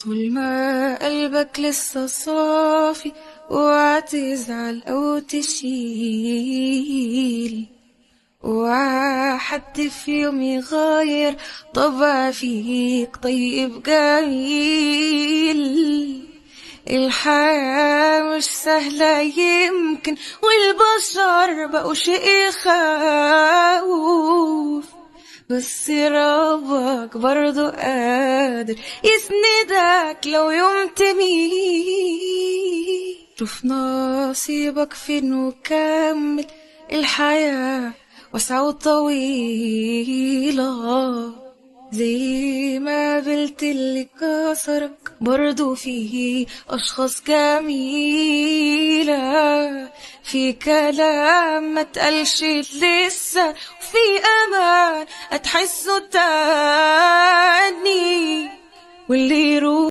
طول ما قلبك لسه صافي اوعى تزعل او تشيل، اوعى حد في يوم يغير طبع فيك طيب جميل. الحياة مش سهلة يمكن، والبشر بقوا شيء يخوف، بس ربك برضو قادر يسندك لو يوم تميل. شوف نصيبك فين وكمل، الحياة واسعة وطويلة، زي ما قابلت اللي كسرك برضو فيه أشخاص جميلة. في كلام ما تقلش لسه، وفي أمان هتحسه تاني، واللي يروح